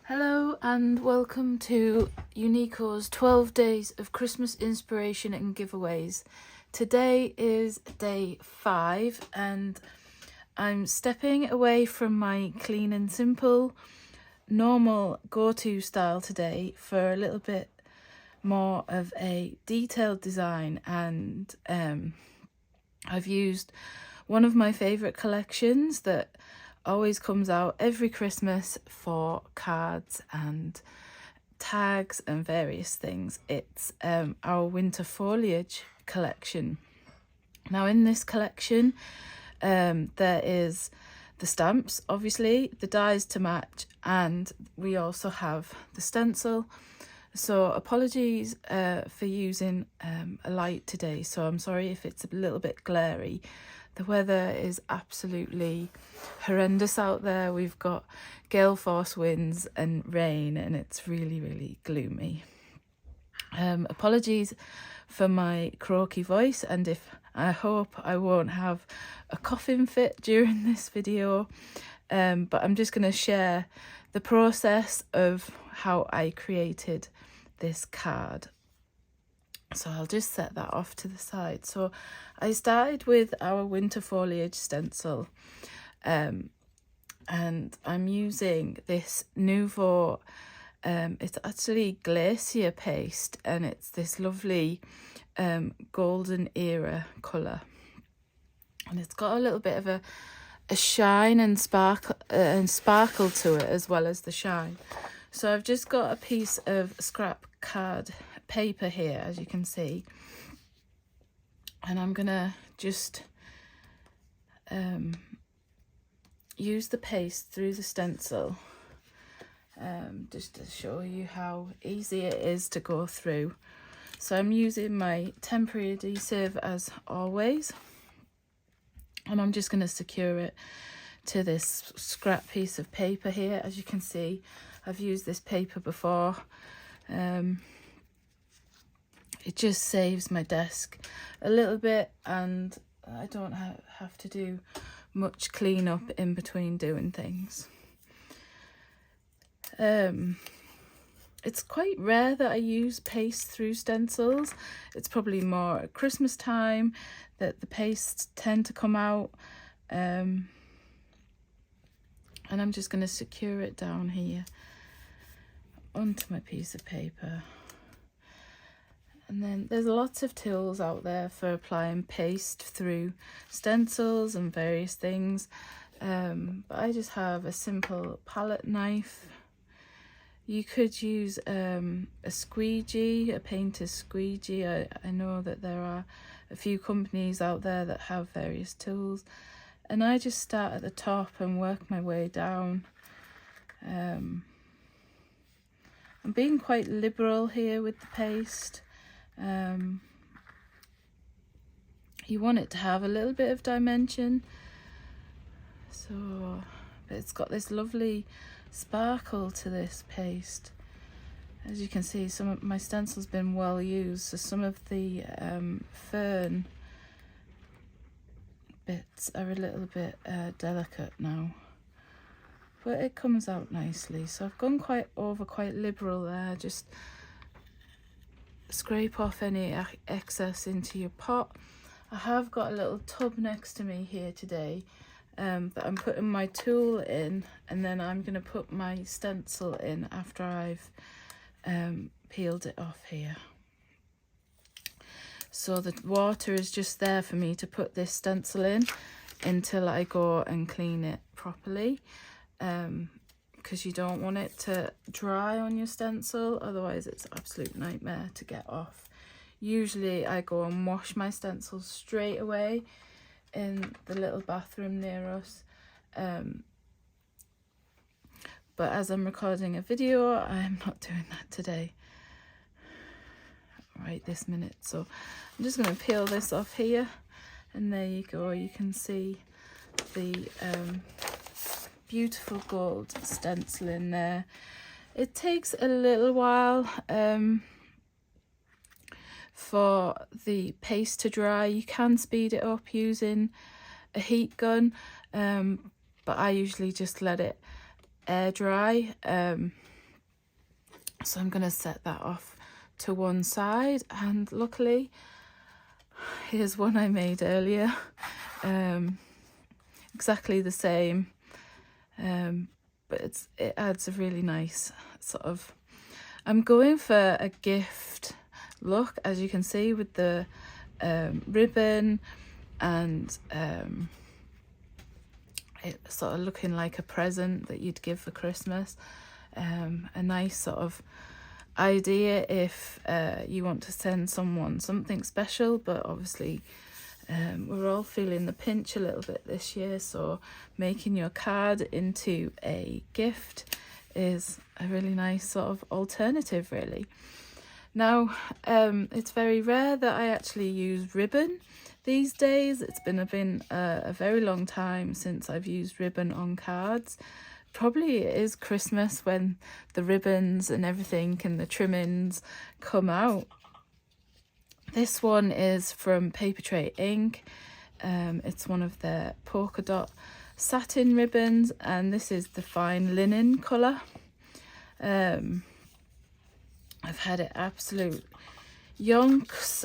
Hello and welcome to Uniko's 12 days of Christmas inspiration and giveaways. Today is day 5 and I'm stepping away from my clean and simple normal go-to style today for a little bit more of a detailed design, and I've used one of my favourite collections that always comes out every Christmas for cards and tags and various things. It's our Winter Foliage Collection. Now in this collection there is the stamps, obviously, the dies to match, and we also have the stencil. So apologies for using a light today, so I'm sorry if it's a little bit glary. The weather is absolutely horrendous out there. We've got gale force winds and rain, and it's really gloomy. Apologies for my croaky voice, and if I hope I won't have a coughing fit during this video, but I'm just going to share the process of how I created this card. So I'll just set that off to the side. So I started with our winter foliage stencil, and I'm using this Nouveau, it's actually glacier paste, and it's this lovely golden era colour, and it's got a little bit of a shine and sparkle to it, as well as the shine. So I've just got a piece of scrap card paper here, as you can see, and I'm gonna just use the paste through the stencil, just to show you how easy it is to go through. So I'm using my temporary adhesive as always, and I'm just going to secure it to this scrap piece of paper here. As you can see, I've used this paper before. It just saves my desk a little bit, and I don't have to do much cleanup in between doing things. It's quite rare that I use paste through stencils. It's probably more at Christmas time that the pastes tend to come out. And I'm just going to secure it down here onto my piece of paper. And then there's lots of tools out there for applying paste through stencils and various things, but I just have a simple palette knife. You could use a squeegee, a painter's squeegee. I know that there are a few companies out there that have various tools, and I just start at the top and work my way down. I'm being quite liberal here with the paste. You want it to have a little bit of dimension, so but it's got this lovely sparkle to this paste. As you can see, some of my stencil's been well used, so some of the fern bits are a little bit delicate now, but it comes out nicely. So I've gone quite liberal there. Just scrape off any excess into your pot. I have got a little tub next to me here today that I'm putting my tool in, and then I'm going to put my stencil in after I've peeled it off here. So the water is just there for me to put this stencil in until I go and clean it properly, because you don't want it to dry on your stencil, otherwise it's an absolute nightmare to get off. Usually I go and wash my stencils straight away in the little bathroom near us, but as I'm recording a video, I'm not doing that today right this minute. So I'm just going to peel this off here, and there you go. You can see the beautiful gold stencil in there. It takes a little while for the paste to dry. You can speed it up using a heat gun, but I usually just let it air dry. So I'm going to set that off to one side, and luckily here's one I made earlier, exactly the same, but it adds a really nice sort of, I'm going for a gift look, as you can see, with the ribbon and it sort of looking like a present that you'd give for Christmas. A nice sort of idea if you want to send someone something special, but obviously we're all feeling the pinch a little bit this year, so making your card into a gift is a really nice sort of alternative, really. Now, it's very rare that I actually use ribbon these days. It's been a very long time since I've used ribbon on cards. Probably it is Christmas when the ribbons and everything and the trimmings come out. This one is from Paper Tray Ink. It's one of their polka dot satin ribbons, and this is the fine linen colour. I've had it absolute yonks.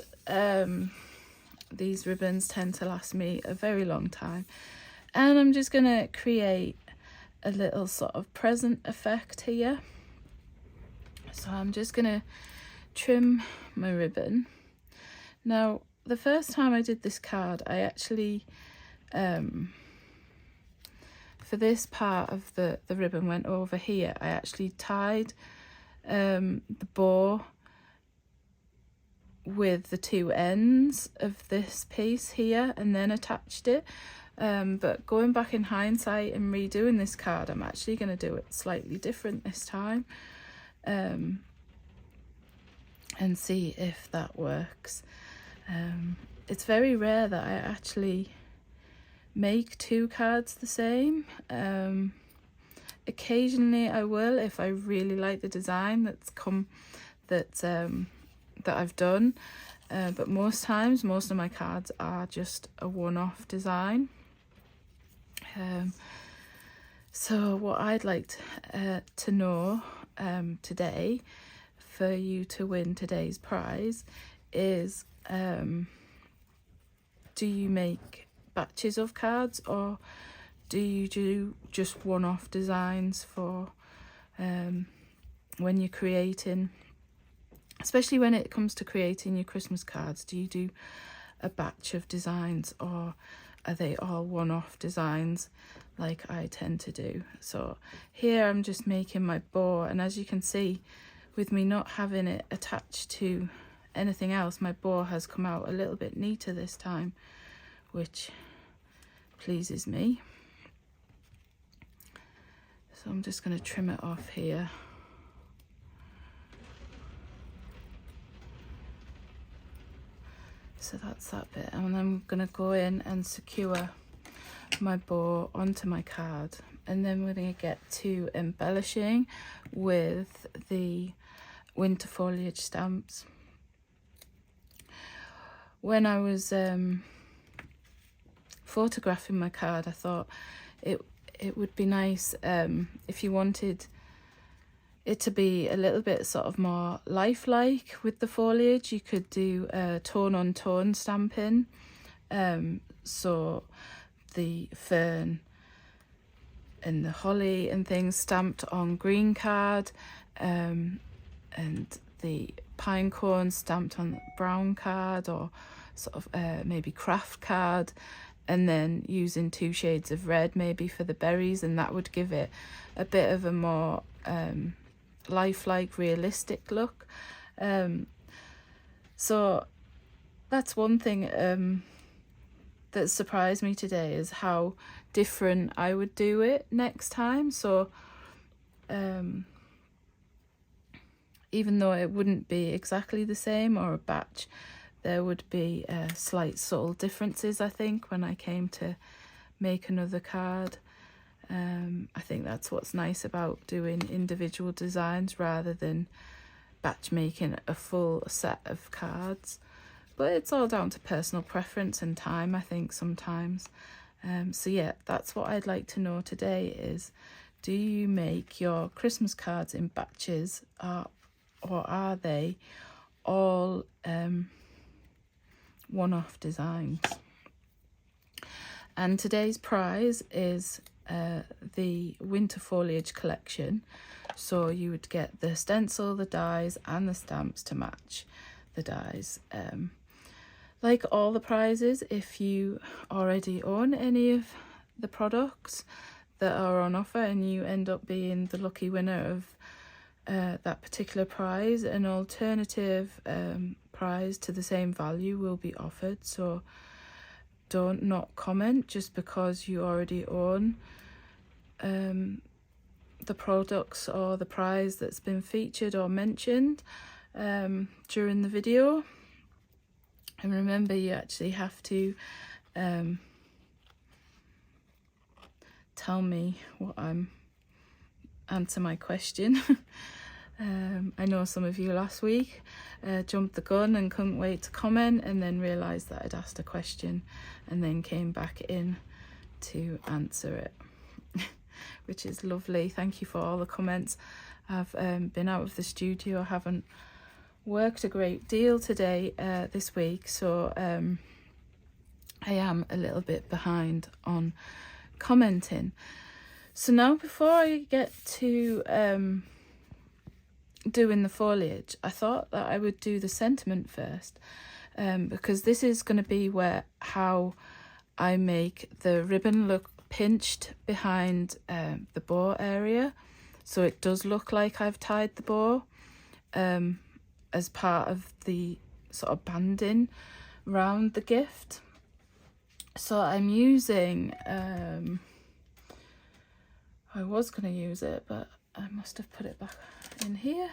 These ribbons tend to last me a very long time, and I'm just going to create a little sort of present effect here. So I'm just going to trim my ribbon. Now, the first time I did this card, I actually, for this part of the ribbon went over here, I actually tied the bow with the two ends of this piece here and then attached it. But going back in hindsight and redoing this card, I'm actually going to do it slightly different this time, and see if that works. It's very rare that I actually make two cards the same. Occasionally I will, if I really like the design that I've done, but most times, most of my cards are just a one-off design. So what I'd like to know today, for you to win today's prize, is do you make batches of cards, or do you do just one-off designs for when you're creating, especially when it comes to creating your Christmas cards? Do you do a batch of designs, or are they all one-off designs like I tend to do? So here I'm just making my bow, and as you can see, with me not having it attached to anything else, my bow has come out a little bit neater this time, which pleases me. So I'm just going to trim it off here. So that's that bit, and I'm going to go in and secure my bow onto my card, and then we're going to get to embellishing with the Winter Foliage stamps. When I was photographing my card, I thought it would be nice if you wanted it to be a little bit sort of more lifelike with the foliage. You could do tone on tone stamping, so the fern and the holly and things stamped on green card, and the pine cone stamped on brown card, or sort of maybe craft card, and then using 2 shades of red maybe for the berries, and that would give it a bit of a more lifelike, realistic look. So that's one thing that surprised me today, is how different I would do it next time. So even though it wouldn't be exactly the same or a batch, there would be slight subtle differences, I think, when I came to make another card. I think that's what's nice about doing individual designs rather than batch making a full set of cards. But it's all down to personal preference and time, I think, sometimes. So yeah, that's what I'd like to know today is, do you make your Christmas cards in batches, or are they all one-off designs? And today's prize is the Winter Foliage Collection. So you would get the stencil, the dies and the stamps to match the dies. Like all the prizes, if you already own any of the products that are on offer and you end up being the lucky winner of that particular prize, an alternative prize to the same value will be offered. So don't not comment just because you already own the products or the prize that's been featured or mentioned during the video. And remember, you actually have to tell me what answer my question. I know some of you last week jumped the gun and couldn't wait to comment, and then realised that I'd asked a question and then came back in to answer it, which is lovely. Thank you for all the comments. I've been out of the studio, I haven't worked a great deal today this week, so I am a little bit behind on commenting. So now, before I get to doing the foliage, I thought that I would do the sentiment first, because this is going to be how I make the ribbon look pinched behind the bow area, so it does look like I've tied the bow as part of the sort of banding round the gift. So I'm using I was going to use it, but I must have put it back in here.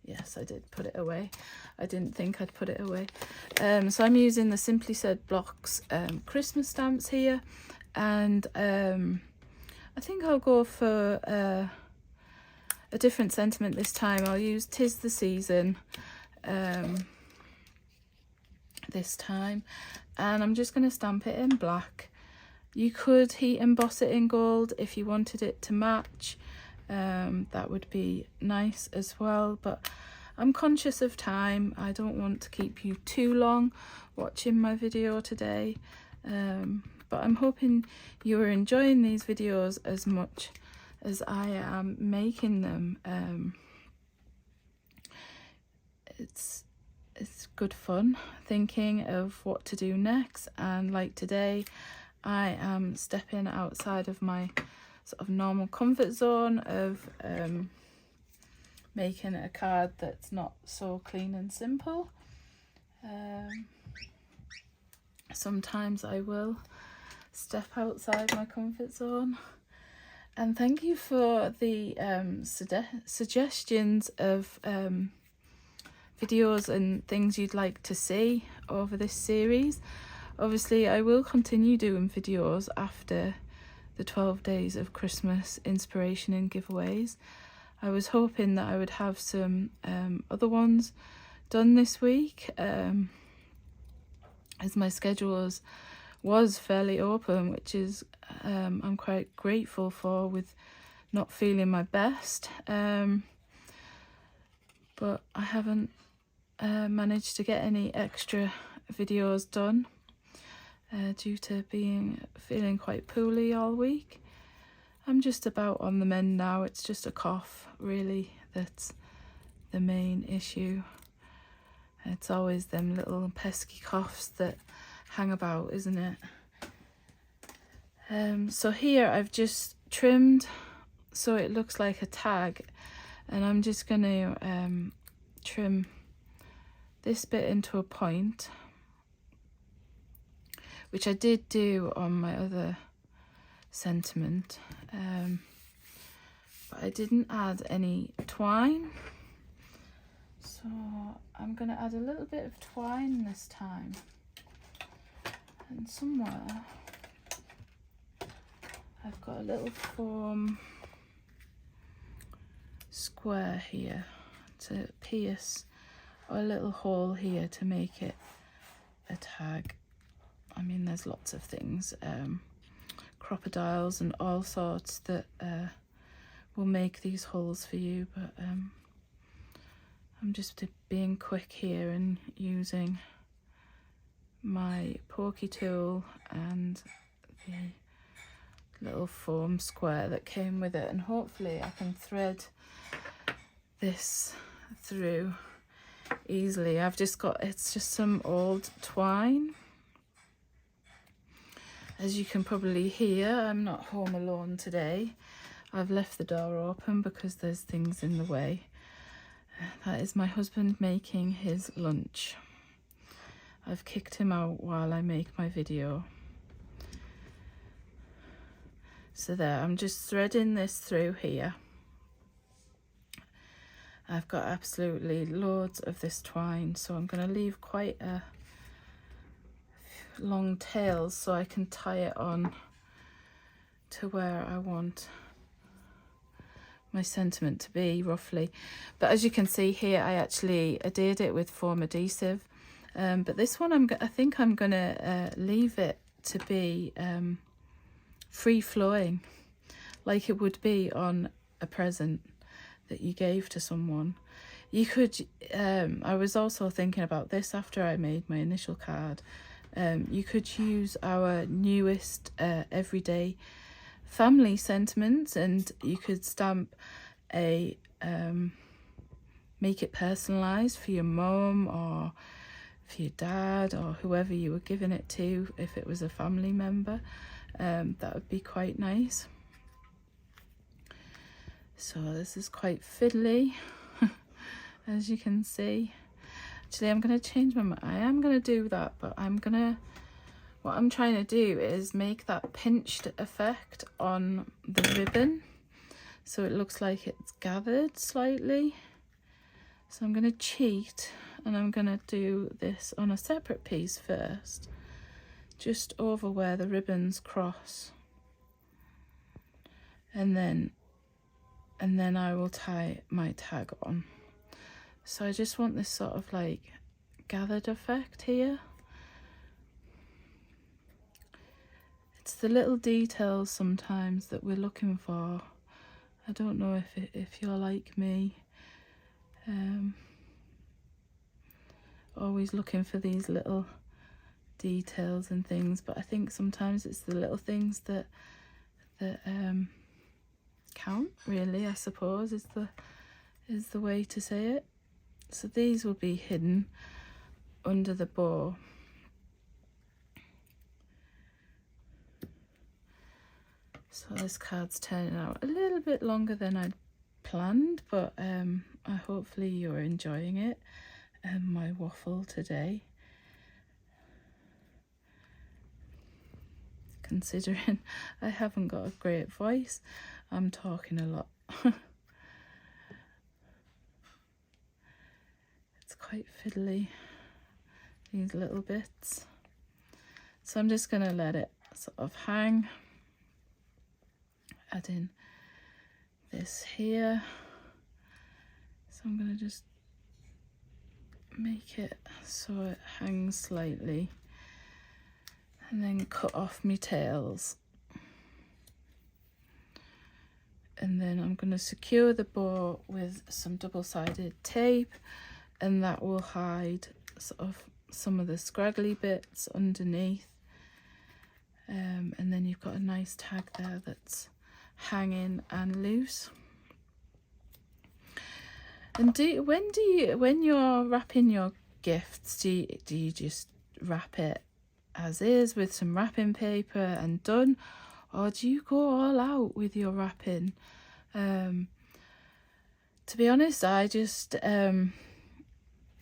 Yes, I did put it away. I didn't think I'd put it away. So I'm using the Simply Said Blocks Christmas stamps here, and I think I'll go for a different sentiment this time. I'll use 'Tis the Season this time, and I'm just going to stamp it in black. You could heat emboss it in gold if you wanted it to match. That would be nice as well, but I'm conscious of time. I don't want to keep you too long watching my video today, but I'm hoping you're enjoying these videos as much as I am making them. It's good fun thinking of what to do next, and like today I am stepping outside of my sort of normal comfort zone of making a card that's not so clean and simple. Sometimes I will step outside my comfort zone. And thank you for the suggestions of videos and things you'd like to see over this series. Obviously, I will continue doing videos after the 12 days of Christmas inspiration and giveaways. I was hoping that I would have some other ones done this week, as my schedule was fairly open, which is I'm quite grateful for, with not feeling my best. But I haven't managed to get any extra videos done due to feeling quite poorly all week. I'm just about on the mend now. It's just a cough, really, that's the main issue. It's always them little pesky coughs that hang about, isn't it? So here I've just trimmed so it looks like a tag, and I'm just going to trim this bit into a point, which I did do on my other sentiment, but I didn't add any twine, so I'm going to add a little bit of twine this time. And somewhere I've got a little foam square here to pierce, or a little hole here to make it a tag. I mean, there's lots of things, crocodiles and all sorts that will make these holes for you, but I'm just being quick here and using my porky tool and the little foam square that came with it, and hopefully I can thread this through easily. I've just got, it's just some old twine. As you can probably hear, I'm not home alone today. I've left the door open because there's things in the way. That is my husband making his lunch. I've kicked him out while I make my video. So there, I'm just threading this through here. I've got absolutely loads of this twine, so I'm going to leave quite a long tails so I can tie it on to where I want my sentiment to be roughly. But as you can see here, I actually adhered it with foam adhesive, but this one I think I'm gonna leave it to be free flowing, like it would be on a present that you gave to someone. You could I was also thinking about this after I made my initial card. You could use our newest everyday family sentiments, and you could stamp a make it personalized for your mum or for your dad or whoever you were giving it to. If it was a family member, that would be quite nice. So this is quite fiddly as you can see. Actually, I'm going to change my mind. I am going to do that, but what I'm trying to do is make that pinched effect on the ribbon, so it looks like it's gathered slightly. So I'm going to cheat, and I'm going to do this on a separate piece first, just over where the ribbons cross, and then I will tie my tag on. So I just want this sort of like gathered effect here. It's the little details sometimes that we're looking for. I don't know if you're like me, always looking for these little details and things, but I think sometimes it's the little things that count, really, I suppose is the way to say it. So these will be hidden under the bow. So this card's turning out a little bit longer than I'd planned, but hopefully you're enjoying it and my waffle today. Considering I haven't got a great voice, I'm talking a lot. It's quite fiddly, these little bits. So I'm just going to let it sort of hang. Add in this here. So I'm going to just make it so it hangs slightly, and then cut off my tails. And then I'm going to secure the bow with some double-sided tape, and that will hide sort of some of the scraggly bits underneath. And then you've got a nice tag there that's hanging and loose. And when you're wrapping your gifts, do you just wrap it as is with some wrapping paper and done, or do you go all out with your wrapping? To be honest, I just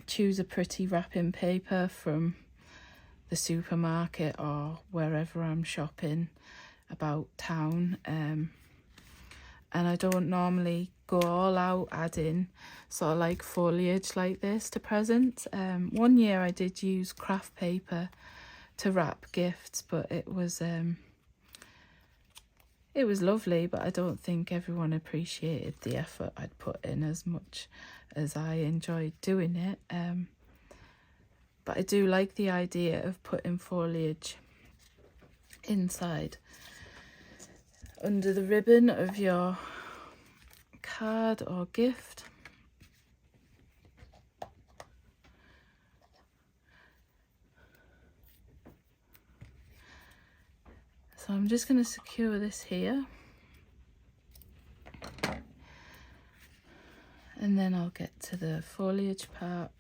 choose a pretty wrapping paper from the supermarket or wherever I'm shopping about town, and I don't normally go all out adding sort of like foliage like this to presents. One year I did use craft paper to wrap gifts, but it was lovely, but I don't think everyone appreciated the effort I'd put in as much as I enjoyed doing it. But I do like the idea of putting foliage inside under the ribbon of your card or gift. So I'm just going to secure this here, and then I'll get to the foliage part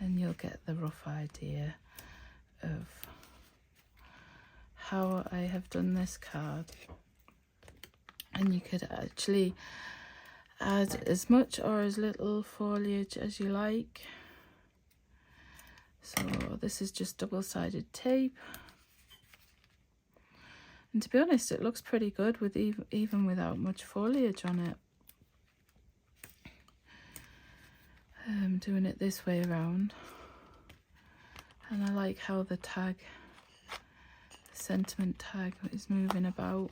and you'll get the rough idea of how I have done this card. And you could actually add as much or as little foliage as you like. So this is just double-sided tape. And to be honest, it looks pretty good with even without much foliage on it. Doing it this way around. And I like how the tag, sentiment tag, is moving about.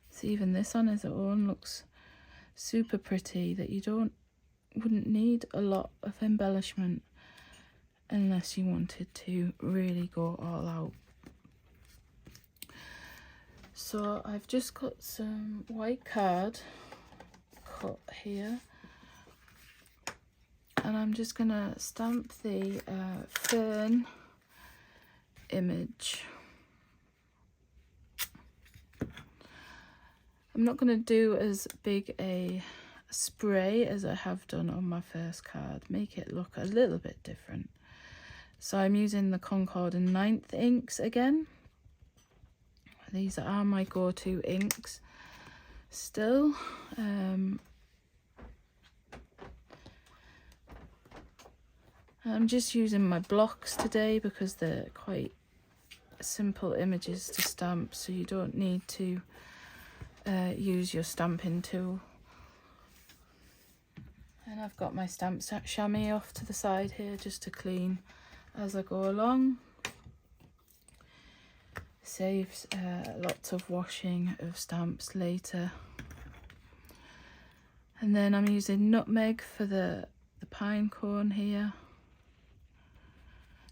So even this on its own looks super pretty, that you wouldn't need a lot of embellishment unless you wanted to really go all out. So I've just got some white card cut here, and I'm just gonna stamp the fern image. I'm not going to do as big a spray as I have done on my first card, make it look a little bit different. So I'm using the Concord and 9th inks again. These are my go-to inks still. I'm just using my blocks today because they're quite simple images to stamp, so you don't need to use your stamping tool. And I've got my stamp chamois off to the side here just to clean as I go along. Saves lots of washing of stamps later. And then I'm using nutmeg for the pine cone here.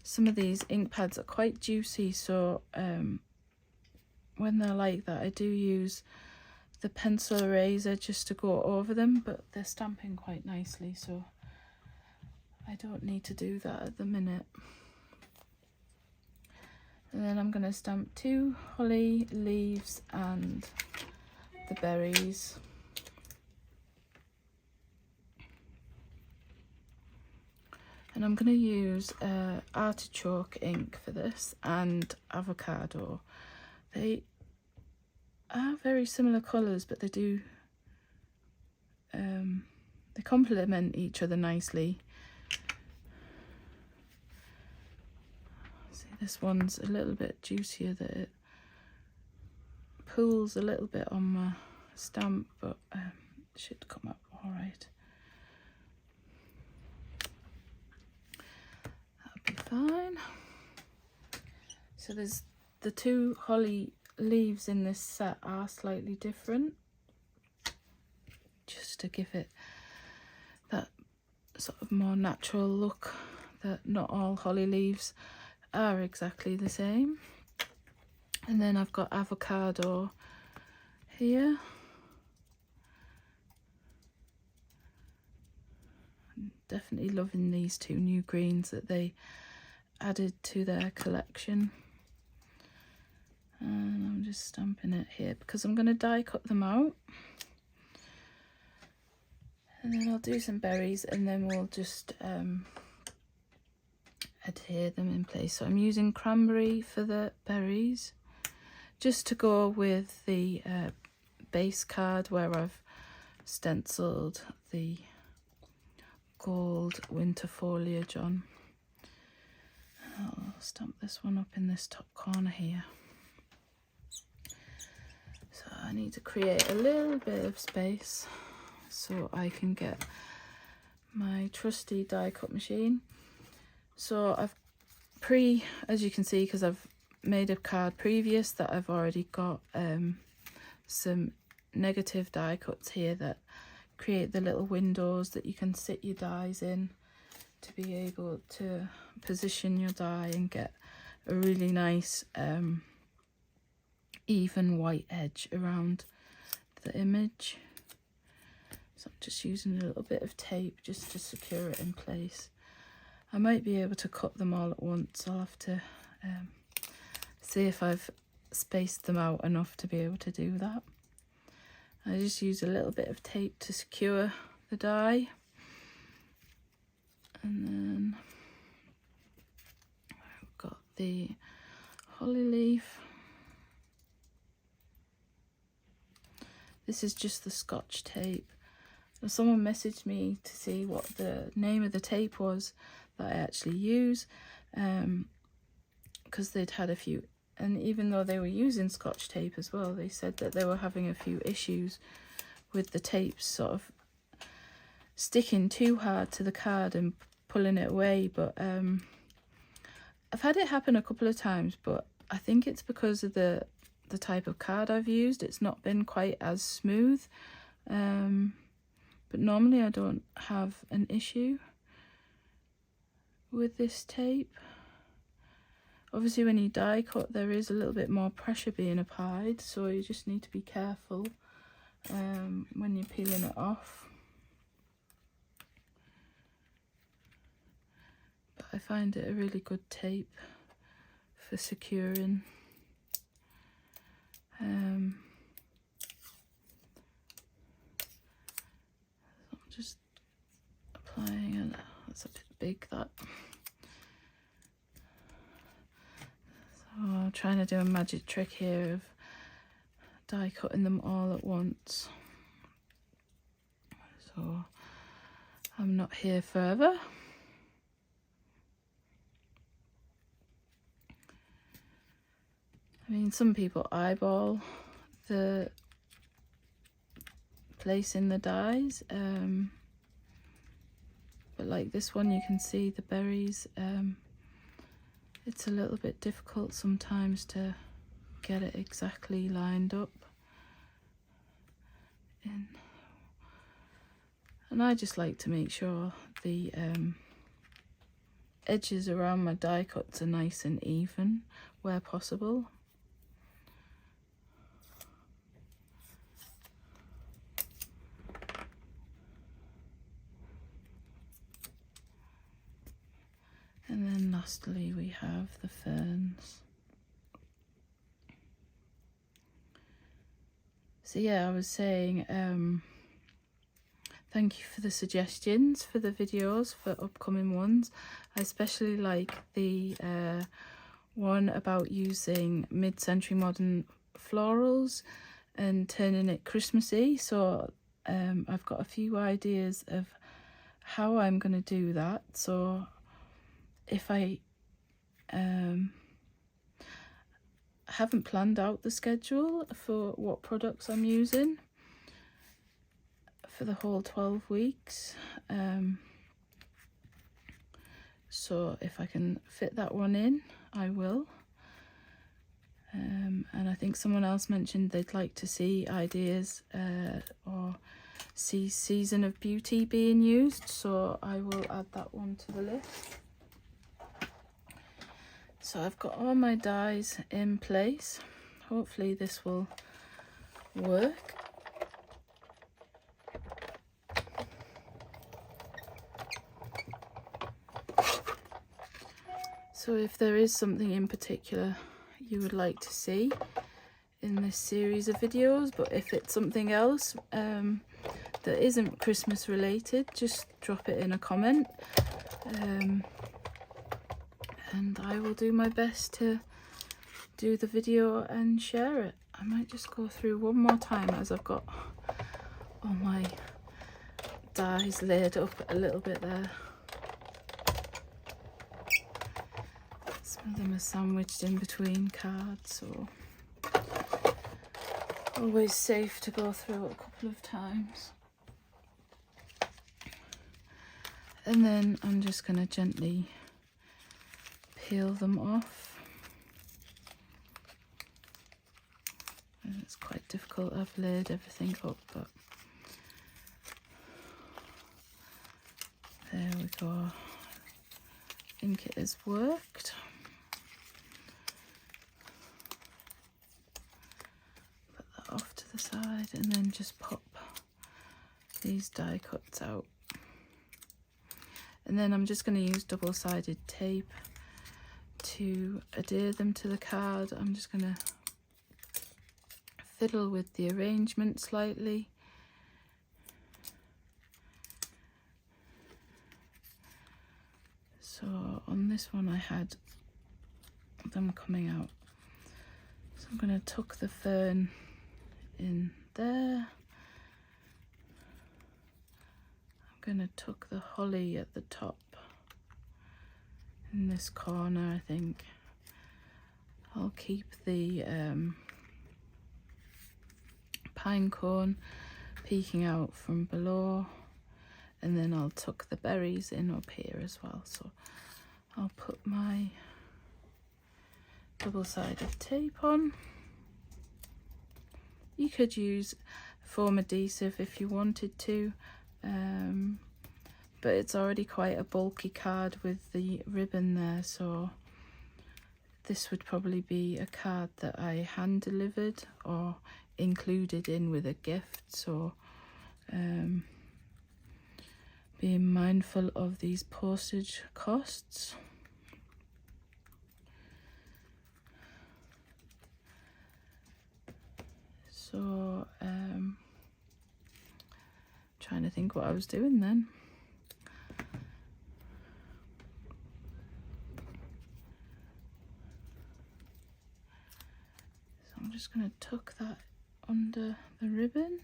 Some of these ink pads are quite juicy, so when they're like that I do use the pencil eraser just to go over them, but they're stamping quite nicely, so I don't need to do that at the minute. And then I'm going to stamp 2 holly leaves and the berries. And I'm going to use artichoke ink for this and avocado. They are very similar colours, but they do they complement each other nicely. See, this one's a little bit juicier, that it pulls a little bit on my stamp, but it should come up all right. That'll be fine. So there's the 2 holly leaves in this set are slightly different, just to give it that sort of more natural look, that not all holly leaves are exactly the same. And then I've got avocado here. I'm definitely loving these 2 new greens that they added to their collection. And I'm just stamping it here because I'm going to die cut them out. And then I'll do some berries, and then we'll just adhere them in place. So I'm using cranberry for the berries, just to go with the base card where I've stenciled the gold winter foliage on. I'll stamp this one up in this top corner here. So I need to create a little bit of space so I can get my trusty die cut machine. So I've as you can see, because I've made a card previous, that I've already got some negative die cuts here that create the little windows that you can sit your dies in to be able to position your die and get a really nice even white edge around the image. So I'm just using a little bit of tape just to secure it in place. I might be able to cut them all at once. I'll have to see if I've spaced them out enough to be able to do that. I just use a little bit of tape to secure the die. And then I've got the holly leaf. This is just the Scotch tape. So someone messaged me to see what the name of the tape was that I actually use, because they'd had a few, and even though they were using Scotch tape as well, they said that they were having a few issues with the tapes sort of sticking too hard to the card and pulling it away. But I've had it happen a couple of times, but I think it's because of the type of card I've used. It's not been quite as smooth, but normally I don't have an issue with this tape. Obviously when you die cut there is a little bit more pressure being applied, so you just need to be careful when you're peeling it off. But I find it a really good tape for securing. I'm just applying it. That's a bit big, that. So I'm trying to do a magic trick here of die cutting them all at once. So I'm not here further. I mean, some people eyeball the placing the dies, but like this one, you can see the berries. It's a little bit difficult sometimes to get it exactly lined up. And I just like to make sure the edges around my die cuts are nice and even where possible. And then lastly we have the ferns. So yeah, I was saying, thank you for the suggestions for the videos for upcoming ones. I especially like the one about using mid-century modern florals and turning it Christmassy. So I've got a few ideas of how I'm going to do that. So if I haven't planned out the schedule for what products I'm using for the whole 12 weeks, so if I can fit that one in, I will. And I think someone else mentioned they'd like to see ideas or see Season of Beauty being used, so I will add that one to the list. So I've got all my dies in place. Hopefully this will work. So if there is something in particular you would like to see in this series of videos, but if it's something else that isn't Christmas related, just drop it in a comment. And I will do my best to do the video and share it. I might just go through one more time as I've got all my dies laid up a little bit there. Some of them are sandwiched in between cards, so always safe to go through it a couple of times. And then I'm just going to gently peel them off. And it's quite difficult. I've laid everything up, but there we go. I think it has worked. the side, and then just pop these die cuts out. And then I'm just going to use double-sided tape to adhere them to the card. I'm just going to fiddle with the arrangement slightly. So on this one I had them coming out. So I'm going to tuck the fern in there. I'm going to tuck the holly at the top in this corner, I think. I'll keep the pine cone peeking out from below, and then I'll tuck the berries in up here as well. So I'll put my double-sided tape on. You could use foam adhesive if you wanted to, but it's already quite a bulky card with the ribbon there, so this would probably be a card that I hand delivered or included in with a gift. So being mindful of these postage costs. So trying to think what I was doing then. So I'm just going to tuck that under the ribbon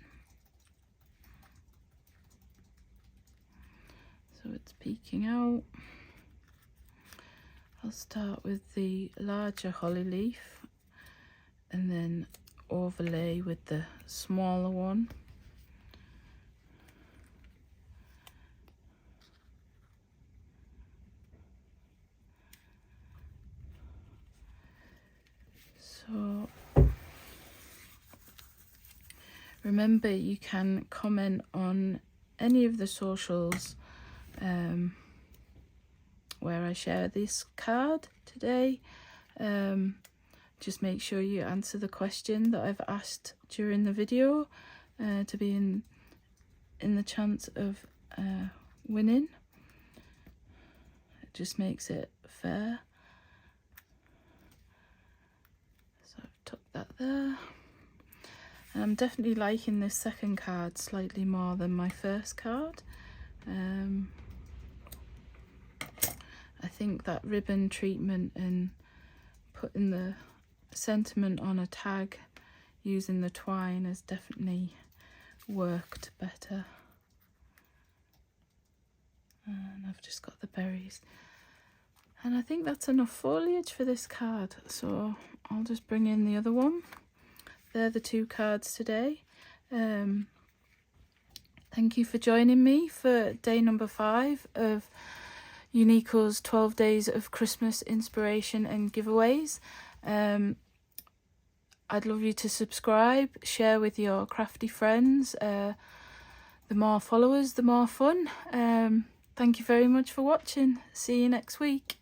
so it's peeking out. I'll start with the larger holly leaf and then overlay with the smaller one. So remember, you can comment on any of the socials where I share this card today. Just make sure you answer the question that I've asked during the video to be in the chance of winning. It just makes it fair. So I've tucked that there. And I'm definitely liking this second card slightly more than my first card. I think that ribbon treatment and putting the sentiment on a tag using the twine has definitely worked better. And I've just got the berries. And I think that's enough foliage for this card, so I'll just bring in the other one. They're the two cards today. Thank you for joining me for day number 5 of Uniko's 12 days of Christmas inspiration and giveaways. I'd love you to subscribe, share with your crafty friends. The more followers, the more fun. Thank you very much for watching. See you next week.